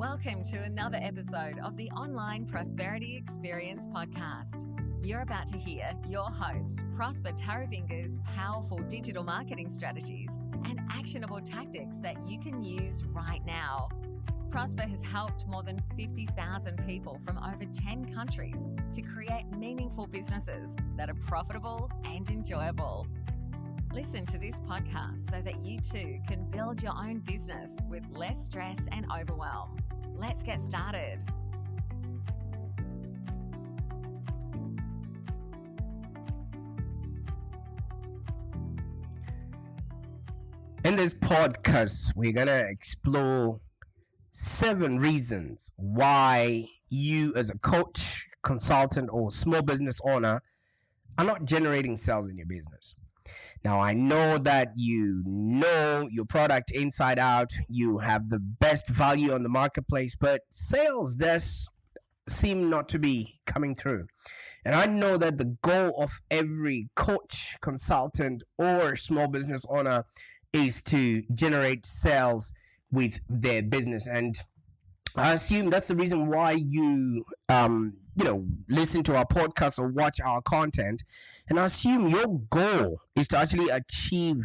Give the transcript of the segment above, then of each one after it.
Welcome to another episode of the Online Prosperity Experience podcast. You're about to hear your host, Prosper Taravinga's powerful digital marketing strategies and actionable tactics that you can use right now. Prosper has helped more than 50,000 people from over 10 countries to create meaningful businesses that are profitable and enjoyable. Listen to this podcast so that you too can build your own business with less stress and overwhelm. Let's get started. In this podcast, we're going to explore 7 reasons why you as a coach, consultant, or small business owner are not generating sales in your business. Now, I know that you know your product inside out, you have the best value on the marketplace, but sales does seem not to be coming through. And I know that the goal of every coach, consultant, or small business owner is to generate sales with their business. And I assume that's the reason why you listen to our podcast or watch our content. And I assume your goal is to actually achieve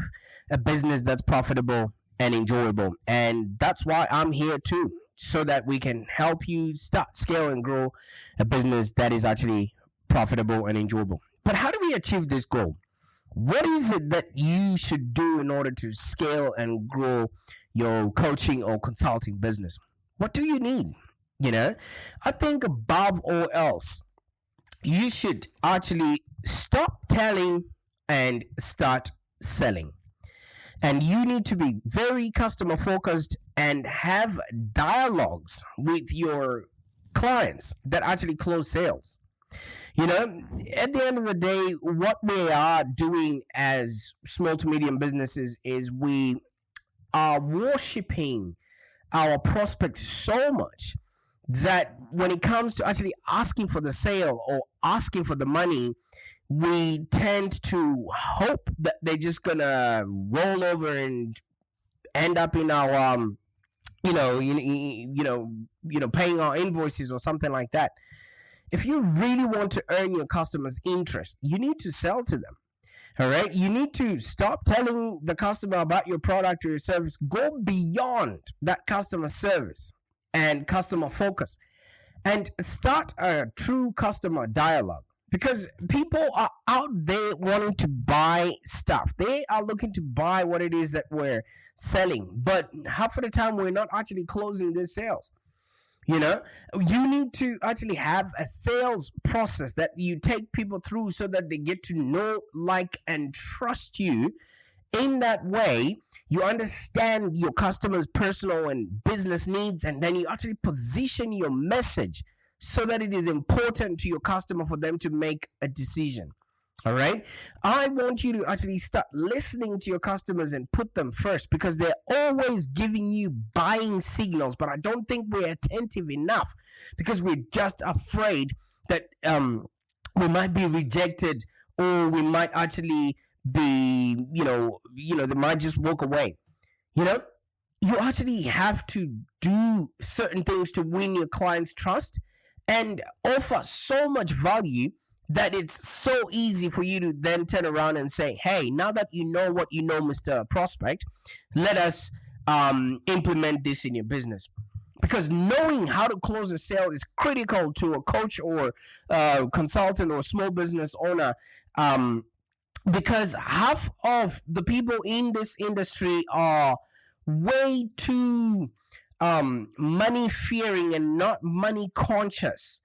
a business that's profitable and enjoyable. And that's why I'm here too, so that we can help you start, scale, and grow a business that is actually profitable and enjoyable. But how do we achieve this goal? What is it that you should do in order to scale and grow your coaching or consulting business? What do you need? I think above all else, you should actually stop telling and start selling. And you need to be very customer focused and have dialogues with your clients that actually close sales. At the end of the day, what we are doing as small to medium businesses is we are worshiping our prospects so much that when it comes to actually asking for the sale or asking for the money, we tend to hope that they're just gonna roll over and end up in our paying our invoices or something like that. If you really want to earn your customers' interest, you need to sell to them. All right, you need to stop telling the customer about your product or your service. Go beyond that customer service and customer focus and start a true customer dialogue, because people are out there wanting to buy stuff. They are looking to buy what it is that we're selling, but half of the time we're not actually closing these sales. You need to actually have a sales process that you take people through so that they get to know, like, and trust you. In that way, you understand your customers' personal and business needs, and then you actually position your message so that it is important to your customer for them to make a decision. All right. I want you to actually start listening to your customers and put them first, because they're always giving you buying signals. But I don't think we're attentive enough, because we're just afraid that we might be rejected, or we might actually be, they might just walk away. You actually have to do certain things to win your clients' trust and offer so much value that it's so easy for you to then turn around and say, hey, now that you know what you know, Mr. Prospect, let us implement this in your business. Because knowing how to close a sale is critical to a coach or consultant or small business owner, because half of the people in this industry are way too money fearing and not money conscious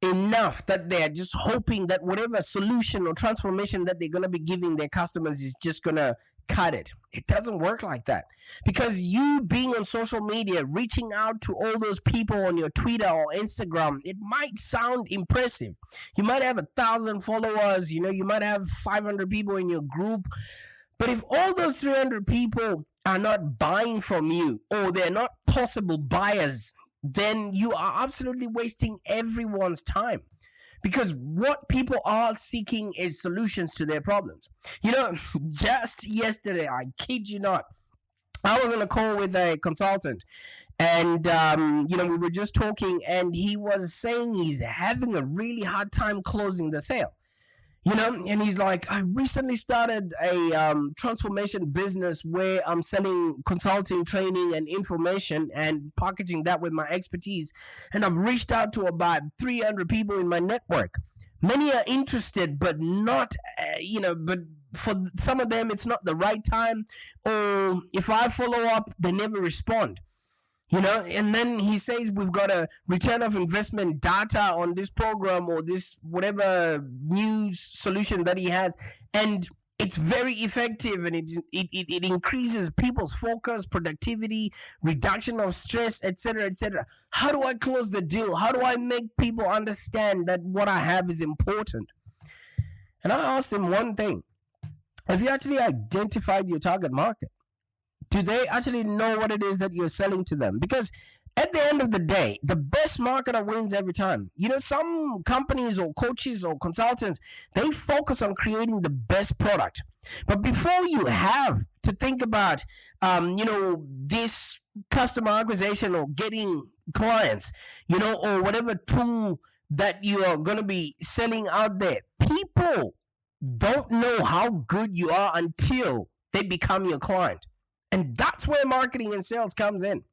enough that they're just hoping that whatever solution or transformation that they're going to be giving their customers is just going to cut it. It doesn't work like that, because you being on social media, reaching out to all those people on your Twitter or Instagram, it might sound impressive. You might have 1,000 followers, you might have 500 people in your group, but if all those 300 people are not buying from you, or they're not possible buyers, then you are absolutely wasting everyone's time, because what people are seeking is solutions to their problems. Just yesterday, I kid you not, I was on a call with a consultant, And we were just talking, and he was saying he's having a really hard time closing the sale. And he's like, I recently started a transformation business where I'm selling consulting, training, and information and packaging that with my expertise. And I've reached out to about 300 people in my network. Many are interested, but not, but for some of them, it's not the right time. Or if I follow up, they never respond. And then he says we've got a return of investment data on this program or this whatever new solution that he has, and it's very effective, and it increases people's focus, productivity, reduction of stress, etc., etc. How do I close the deal? How do I make people understand that what I have is important? And I asked him one thing: have you actually identified your target market? Do they actually know what it is that you're selling to them? Because at the end of the day, the best marketer wins every time. Some companies or coaches or consultants, they focus on creating the best product. But before you have to think about, this customer acquisition or getting clients, or whatever tool that you are going to be selling out there, people don't know how good you are until they become your client. And that's where marketing and sales comes in.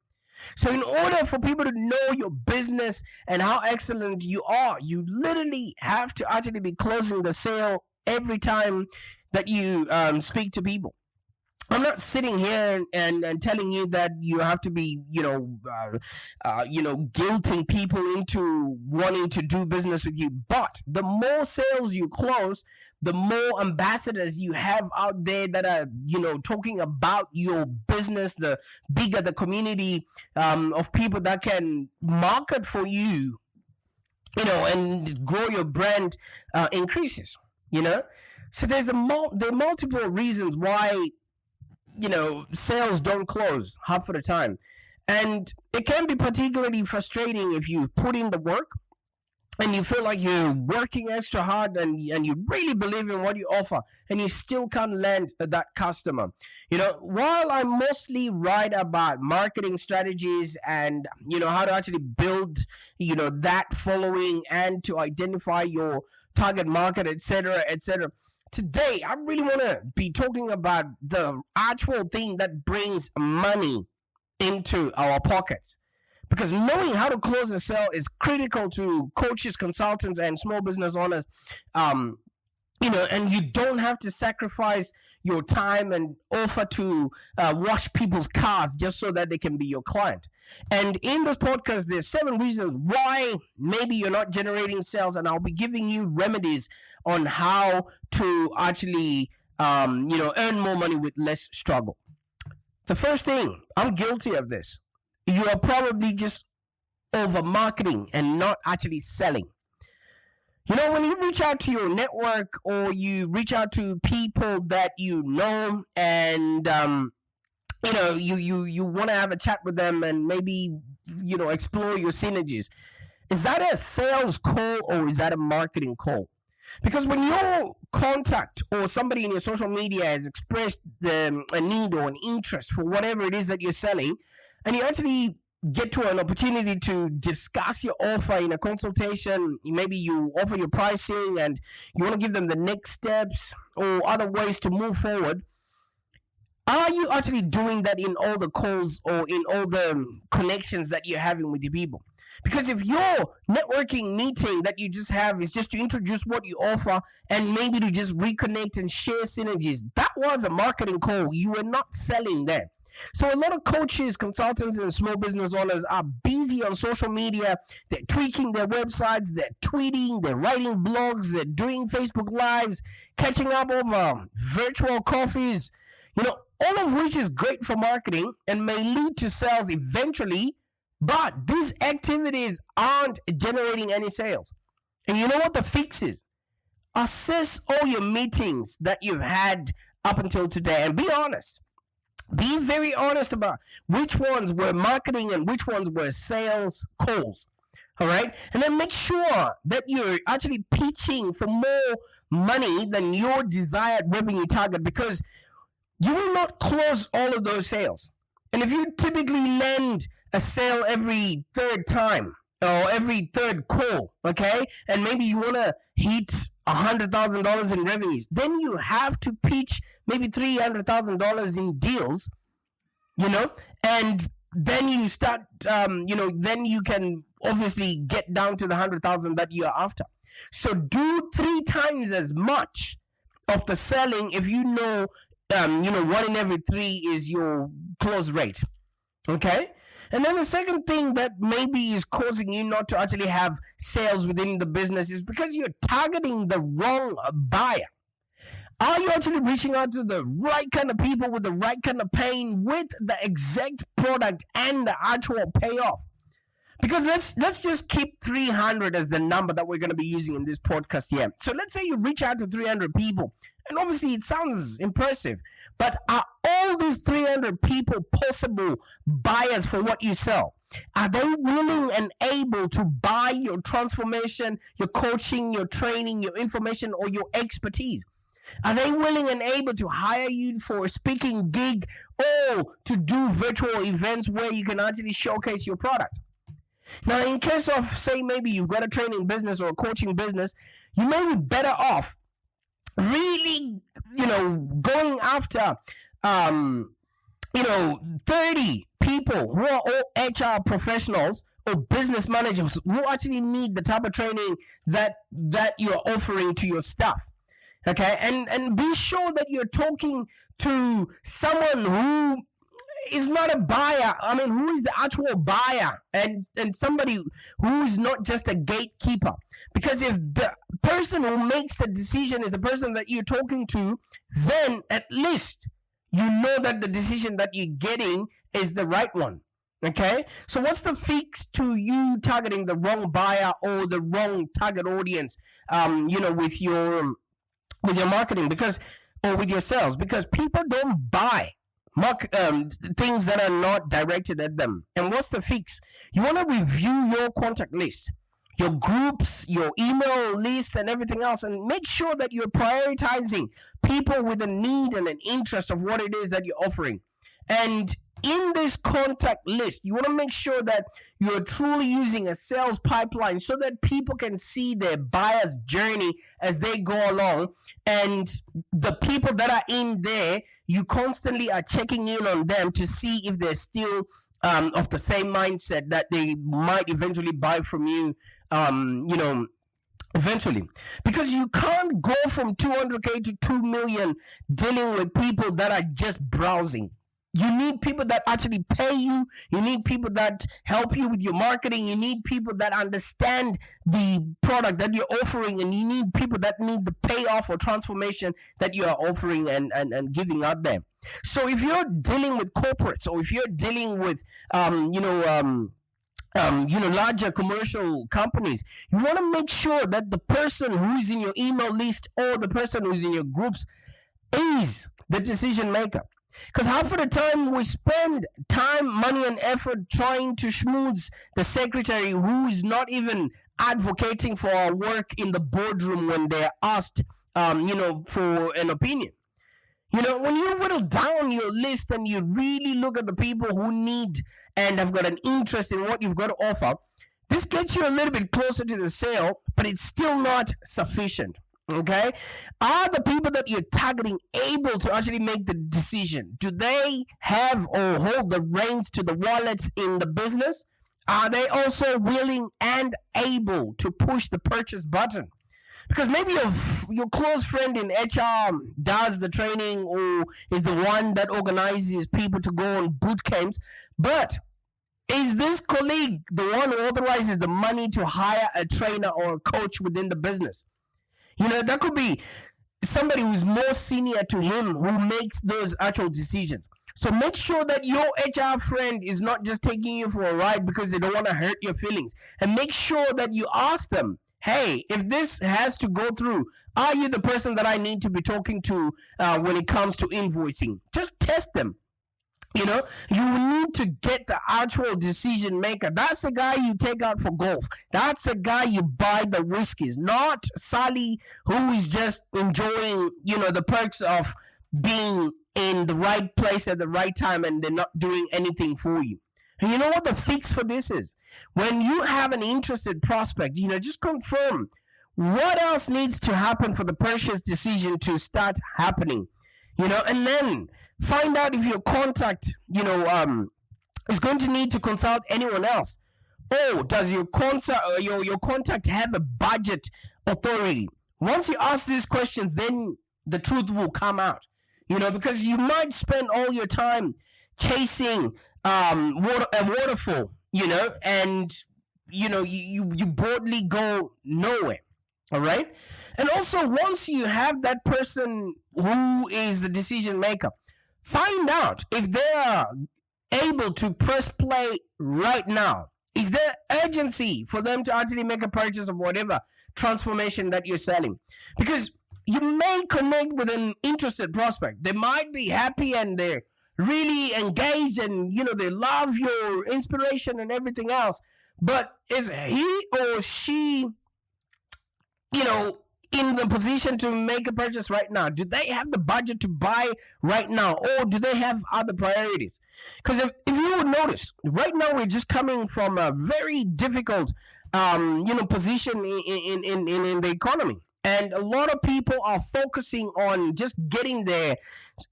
So in order for people to know your business and how excellent you are, you literally have to actually be closing the sale every time that you speak to people. I'm not sitting here and telling you that you have to be, guilting people into wanting to do business with you. But the more sales you close, the more ambassadors you have out there that are, talking about your business, the bigger the community of people that can market for you, and grow your brand increases, So there are multiple reasons why, sales don't close half of the time. And it can be particularly frustrating if you've put in the work and you feel like you're working extra hard and you really believe in what you offer, and you still can't land that customer. While I mostly write about marketing strategies and, how to actually build, that following and to identify your target market, etc., etc., today I really want to be talking about the actual thing that brings money into our pockets. Because knowing how to close a sale is critical to coaches, consultants, and small business owners. And you don't have to sacrifice your time and offer to wash people's cars just so that they can be your client. And in this podcast, there's 7 reasons why maybe you're not generating sales, and I'll be giving you remedies on how to actually, earn more money with less struggle. The first thing, I'm guilty of this. You are probably just over marketing and not actually selling. When you reach out to your network or you reach out to people that you know, and you want to have a chat with them and maybe explore your synergies, is that a sales call or is that a marketing call? Because when your contact or somebody in your social media has expressed a need or an interest for whatever it is that you're selling, and you actually get to an opportunity to discuss your offer in a consultation, maybe you offer your pricing and you want to give them the next steps or other ways to move forward, are you actually doing that in all the calls or in all the connections that you're having with your people? Because if your networking meeting that you just have is just to introduce what you offer and maybe to just reconnect and share synergies, that was a marketing call. You were not selling there. So a lot of coaches, consultants, and small business owners are busy on social media. They're tweaking their websites, they're tweeting, they're writing blogs, they're doing Facebook Lives, catching up over virtual coffees, all of which is great for marketing and may lead to sales eventually, but these activities aren't generating any sales. And you know what the fix is? Assess all your meetings that you've had up until today and be honest. Be very honest about which ones were marketing and which ones were sales calls. All right. And then make sure that you're actually pitching for more money than your desired revenue target, because you will not close all of those sales. And if you typically land a sale every third time or every third call, okay, and maybe you want to hit $100,000 in revenues, then you have to pitch maybe $300,000 in deals, and then you start, then you can obviously get down to the 100,000 that you are after. So do 3 times as much of the selling if you know, 1 in every 3 is your close rate. Okay? And then the second thing that maybe is causing you not to actually have sales within the business is because you're targeting the wrong buyer. Are you actually reaching out to the right kind of people with the right kind of pain with the exact product and the actual payoff? Because let's just keep 300 as the number that we're going to be using in this podcast here. So let's say you reach out to 300 people, and obviously it sounds impressive, but are all these 300 people possible buyers for what you sell? Are they willing and able to buy your transformation, your coaching, your training, your information, or your expertise? Are they willing and able to hire you for a speaking gig or to do virtual events where you can actually showcase your product? Now, in case of, say, maybe you've got a training business or a coaching business, you may be better off really, going after, 30 people who are all HR professionals or business managers who actually need the type of training that you're offering to your staff. Okay, and be sure that you're talking to someone who is not a buyer. I mean, who is the actual buyer and somebody who is not just a gatekeeper. Because if the person who makes the decision is a person that you're talking to, then at least you know that the decision that you're getting is the right one. Okay, so what's the fix to you targeting the wrong buyer or the wrong target audience? With your marketing, or with your sales, because people don't buy things that are not directed at them. And what's the fix? You want to review your contact list, your groups, your email list, and everything else, and make sure that you're prioritizing people with a need and an interest of what it is that you're offering. And in this contact list, you want to make sure that you're truly using a sales pipeline so that people can see their buyer's journey as they go along. And the people that are in there, you constantly are checking in on them to see if they're still of the same mindset that they might eventually buy from you, eventually. Because you can't go from 200K to 2 million dealing with people that are just browsing. You need people that actually pay you. You need people that help you with your marketing. You need people that understand the product that you're offering. And you need people that need the payoff or transformation that you are offering and giving out there. So if you're dealing with corporates, or if you're dealing with, larger commercial companies, you want to make sure that the person who is in your email list or the person who's in your groups is the decision maker. Because half of the time we spend time, money, and effort trying to schmooze the secretary who is not even advocating for our work in the boardroom when they're asked, for an opinion. When you whittle down your list and you really look at the people who need and have got an interest in what you've got to offer, this gets you a little bit closer to the sale, but it's still not sufficient. Okay, are the people that you're targeting able to actually make the decision? Do they have or hold the reins to the wallets in the business? Are they also willing and able to push the purchase button? Because maybe your close friend in HR does the training or is the one that organizes people to go on boot camps, but is this colleague the one who authorizes the money to hire a trainer or a coach within the business? That could be somebody who's more senior to him who makes those actual decisions. So make sure that your HR friend is not just taking you for a ride because they don't want to hurt your feelings. And make sure that you ask them, hey, if this has to go through, are you the person that I need to be talking to when it comes to invoicing? Just test them. You need to get the actual decision maker. That's the guy you take out for golf. That's the guy you buy the whiskeys, not Sally, who is just enjoying, the perks of being in the right place at the right time and they're not doing anything for you. And you know what the fix for this is? When you have an interested prospect, just confirm what else needs to happen for the purchase decision to start happening, and then find out if your contact, is going to need to consult anyone else. Or does your contact have a budget authority? Once you ask these questions, then the truth will come out, because you might spend all your time chasing a waterfall, and you boldly go nowhere. All right. And also, once you have that person who is the decision maker, find out if they are able to press play right now. Is there urgency for them to actually make a purchase of whatever transformation that you're selling? Because you may connect with an interested prospect. They might be happy and they're really engaged and, they love your inspiration and everything else. But is he or she, in the position to make a purchase right now? Do they have the budget to buy right now, or do they have other priorities? Because if you would notice, right now we're just coming from a very difficult, position in the economy, and a lot of people are focusing on just getting their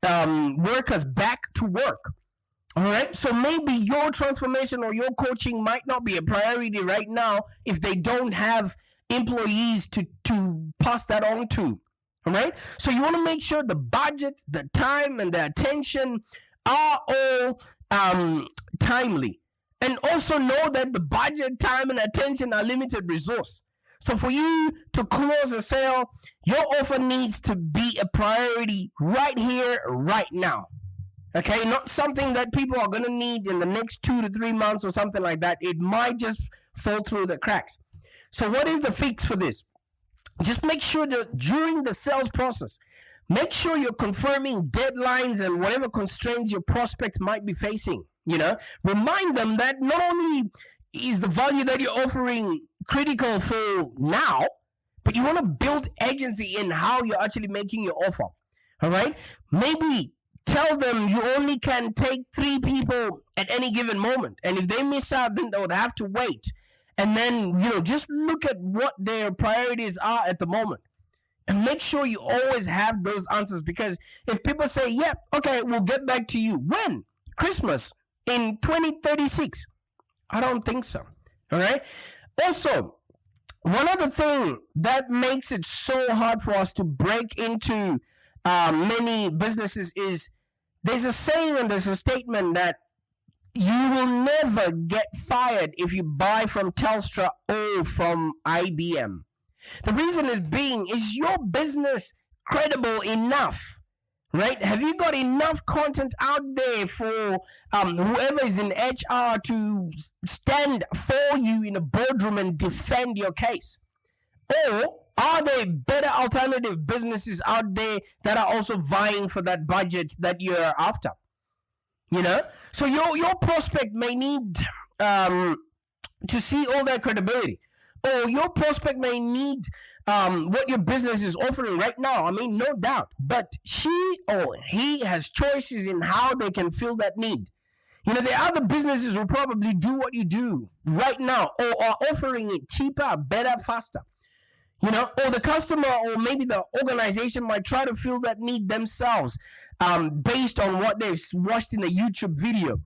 workers back to work. All right, so maybe your transformation or your coaching might not be a priority right now if they don't have employees to pass that on to. All right, so you want to make sure the budget, the time, and the attention are all timely, and also know that the budget, time, and attention are limited resource. So for you to close a sale, your offer needs to be a priority right here, right now. Okay, not something that people are going to need in the next 2 to 3 months or something like that. It might just fall through the cracks. So what is the fix for this? Just make sure that during the sales process, make sure you're confirming deadlines and whatever constraints your prospects might be facing. Remind them that not only is the value that you're offering critical for now, but you want to build agency in how you're actually making your offer. All right? Maybe tell them you only can take 3 people at any given moment. And if they miss out, then they would have to wait. And then, just look at what their priorities are at the moment. And make sure you always have those answers. Because if people say, yep, okay, we'll get back to you. When? Christmas in 2036. I don't think so. All right? Also, one other thing that makes it so hard for us to break into many businesses is there's a saying and there's a statement that you will never get fired if you buy from Telstra or from IBM. The reason is your business credible enough, right? Have you got enough content out there for whoever is in HR to stand for you in a boardroom and defend your case? Or are there better alternative businesses out there that are also vying for that budget that you're after? So your prospect may need to see all that credibility, or your prospect may need what your business is offering right now. I mean, no doubt, but she or he has choices in how they can fill that need. There are other businesses who probably do what you do right now, or are offering it cheaper, better, faster. Or the customer or maybe the organization might try to fill that need themselves based on what they've watched in a YouTube video,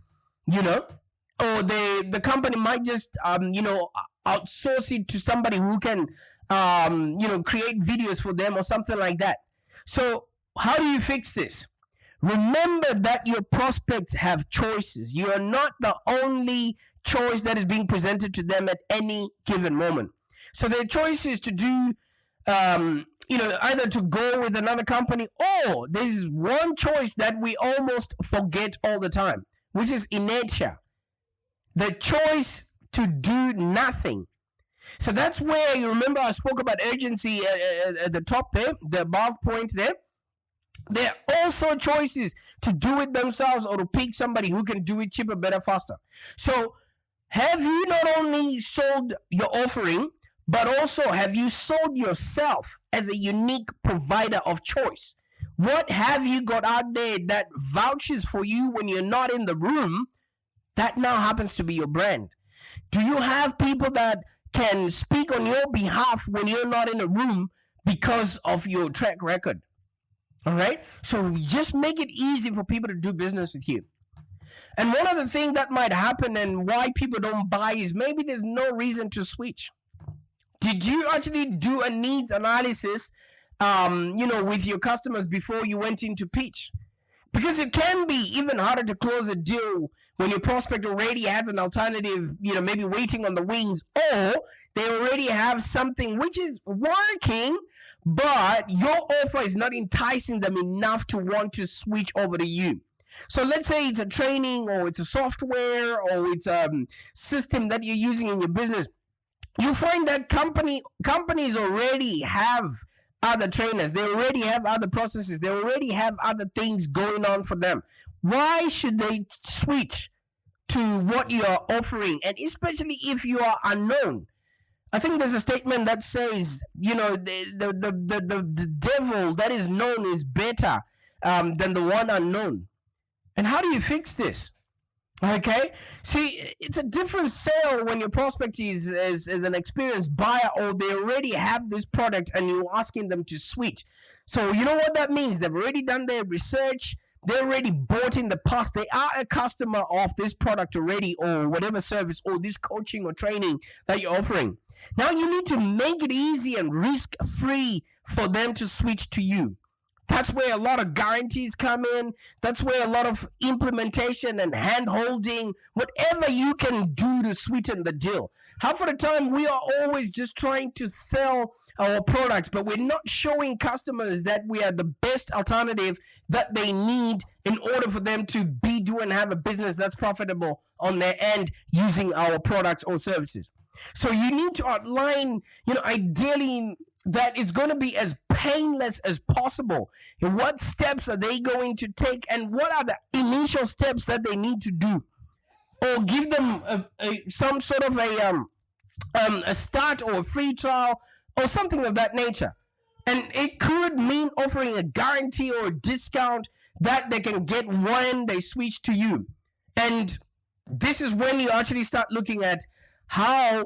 or the company might just, outsource it to somebody who can, create videos for them or something like that. So how do you fix this? Remember that your prospects have choices. You are not the only choice that is being presented to them at any given moment. So their choice is to do, either to go with another company, or there's one choice that we almost forget all the time, which is inertia. The choice to do nothing. So that's where, you remember I spoke about urgency at the top there, the above point there. There are also choices to do it themselves or to pick somebody who can do it cheaper, better, faster. So have you not only sold your offering, but also have you sold yourself as a unique provider of choice? What have you got out there that vouches for you when you're not in the room that now happens to be your brand? Do you have people that can speak on your behalf when you're not in a room because of your track record? All right. So just make it easy for people to do business with you. And one other thing that might happen and why people don't buy is maybe there's no reason to switch. Did you actually do a needs analysis, with your customers before you went into pitch? Because it can be even harder to close a deal when your prospect already has an alternative, maybe waiting on the wings, or they already have something which is working, but your offer is not enticing them enough to want to switch over to you. So let's say it's a training, or it's a software, or it's a system that you're using in your business. You find that companies already have other trainers, they already have other processes, they already have other things going on for them. Why should they switch to what you are offering? And especially if you are unknown. I think there's a statement that says, the devil that is known is better than the one unknown. And how do you fix this? Okay, see, it's a different sale when your prospect is an experienced buyer, or they already have this product and you're asking them to switch. So you know what that means? They've already done their research. They already bought in the past. They are a customer of this product already, or whatever service, or this coaching or training that you're offering. Now you need to make it easy and risk-free for them to switch to you. That's where a lot of guarantees come in. That's where a lot of implementation and hand-holding, whatever you can do to sweeten the deal. Half of the time, we are always just trying to sell our products, but we're not showing customers that we are the best alternative that they need in order for them to do and have a business that's profitable on their end using our products or services. So you need to outline, ideally, that it's going to be as painless as possible. And what steps are they going to take, and what are the initial steps that they need to do? Or give them some sort of a start or a free trial or something of that nature. And it could mean offering a guarantee or a discount that they can get when they switch to you. And this is when you actually start looking at how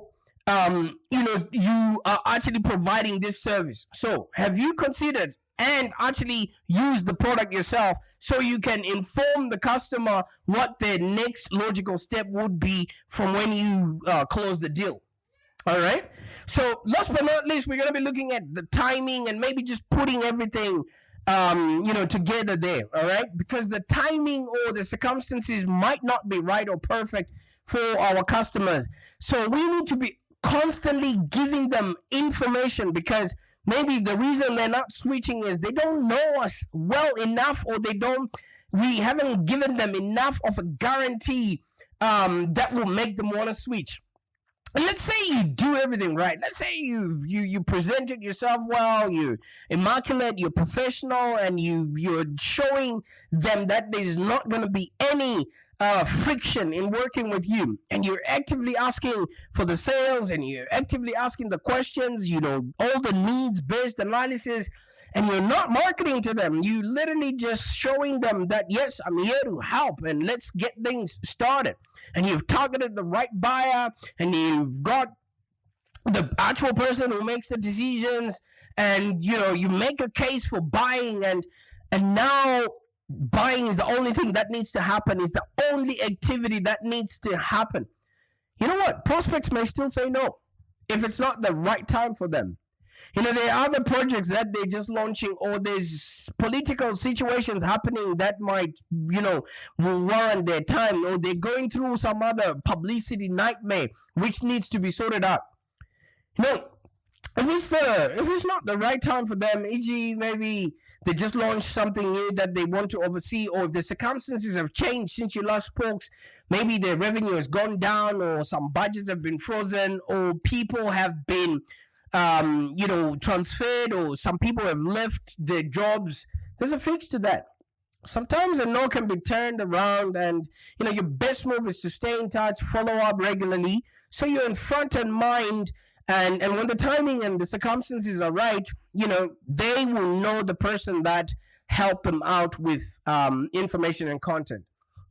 you are actually providing this service. So have you considered and actually use the product yourself so you can inform the customer what their next logical step would be from when you close the deal? All right. So last but not least, we're going to be looking at the timing and maybe just putting everything together there. All right. Because the timing or the circumstances might not be right or perfect for our customers. So we need to be constantly giving them information, because maybe the reason they're not switching is they don't know us well enough, or we haven't given them enough of a guarantee that will make them want to switch. And let's say you do everything right. Let's say you presented yourself well, you're immaculate, you're professional, and you're showing them that there's not going to be any friction in working with you, and you're actively asking for the sales, and you're actively asking the questions, all the needs-based analysis, and you're not marketing to them. You literally just showing them that, yes, I'm here to help, and let's get things started. And you've targeted the right buyer, and you've got the actual person who makes the decisions, and you make a case for buying, and now buying is the only thing that needs to happen, is the only activity that needs to happen. You know what? Prospects may still say no if it's not the right time for them. There are other projects that they're just launching, or there's political situations happening that might, will warrant their time, or they're going through some other publicity nightmare which needs to be sorted out. If it's not the right time for them, e.g., maybe they just launched something new that they want to oversee, or if the circumstances have changed since you last spoke, maybe their revenue has gone down, or some budgets have been frozen, or people have been transferred, or some people have left their jobs. There's a fix to that. Sometimes a no can be turned around, and your best move is to stay in touch, follow up regularly, so you're in front and mind. And when the timing and the circumstances are right, they will know the person that help them out with information and content.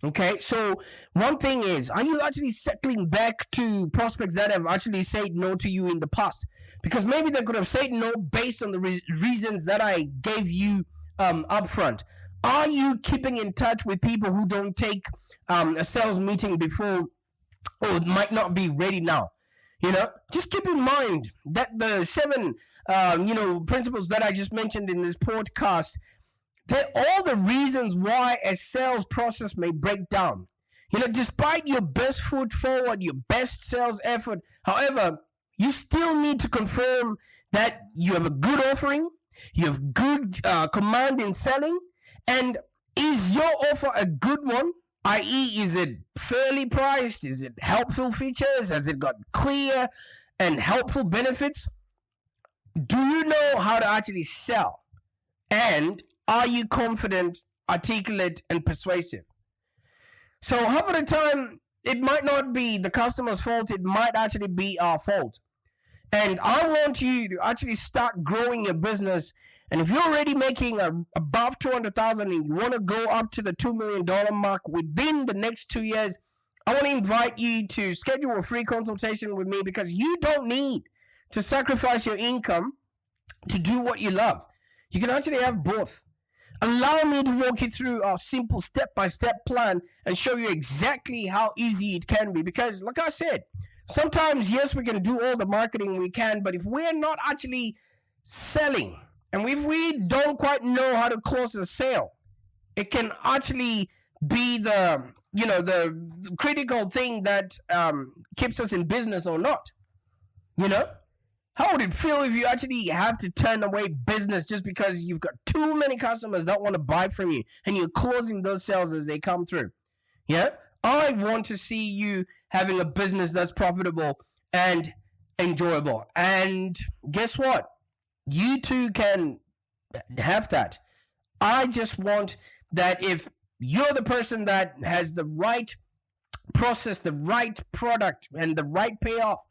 Okay, so one thing is, are you actually circling back to prospects that have actually said no to you in the past? Because maybe they could have said no based on the reasons that I gave you upfront. Are you keeping in touch with people who don't take a sales meeting before, or might not be ready now? Just keep in mind that the 7 principles that I just mentioned in this podcast, they're all the reasons why a sales process may break down. Despite your best foot forward, your best sales effort, however, you still need to confirm that you have a good offering, you have good command in selling, and is your offer a good one? I.e., is it fairly priced? Is it helpful features? Has it got clear and helpful benefits? Do you know how to actually sell? And are you confident, articulate, and persuasive? So half of the time, it might not be the customer's fault. It might actually be our fault. And I want you to actually start growing your business. And if you're already making above 200,000 and you want to go up to the $2 million mark within the next 2 years, I want to invite you to schedule a free consultation with me, because you don't need to sacrifice your income to do what you love. You can actually have both. Allow me to walk you through our simple step-by-step plan and show you exactly how easy it can be. Because like I said, sometimes, yes, we can do all the marketing we can, but if we're not actually selling, and if we don't quite know how to close a sale, it can actually be the critical thing that keeps us in business or not. How would it feel if you actually have to turn away business just because you've got too many customers that want to buy from you and you're closing those sales as they come through? Yeah? I want to see you having a business that's profitable and enjoyable. And guess what? You too can have that. I just want that if you're the person that has the right process, the right product, and the right payoff,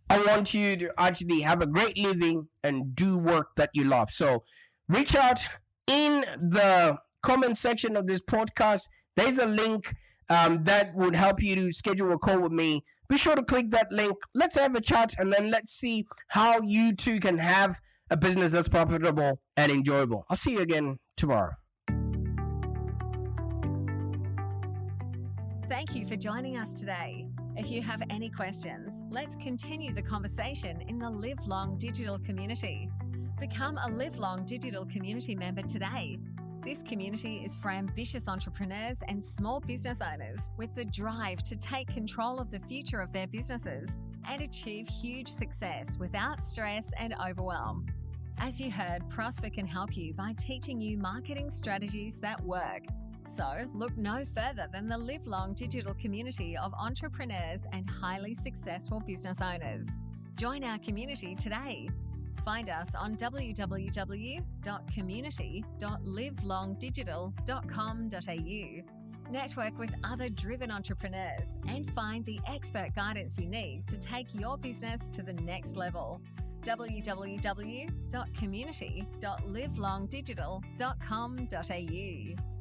I want you to actually have a great living and do work that you love. So reach out in the comment section of this podcast. There's a link that would help you to schedule a call with me. Be sure to click that link. Let's have a chat, and then let's see how you too can have a business that's profitable and enjoyable. I'll see you again tomorrow. Thank you for joining us today. If you have any questions, let's continue the conversation in the Live Long Digital community. Become a Live Long Digital community member today. This community is for ambitious entrepreneurs and small business owners with the drive to take control of the future of their businesses and achieve huge success without stress and overwhelm. As you heard, Prosper can help you by teaching you marketing strategies that work. So look no further than the Live Long Digital community of entrepreneurs and highly successful business owners. Join our community today. Find us on www.community.livelongdigital.com.au. Network with other driven entrepreneurs and find the expert guidance you need to take your business to the next level. www.community.livelongdigital.com.au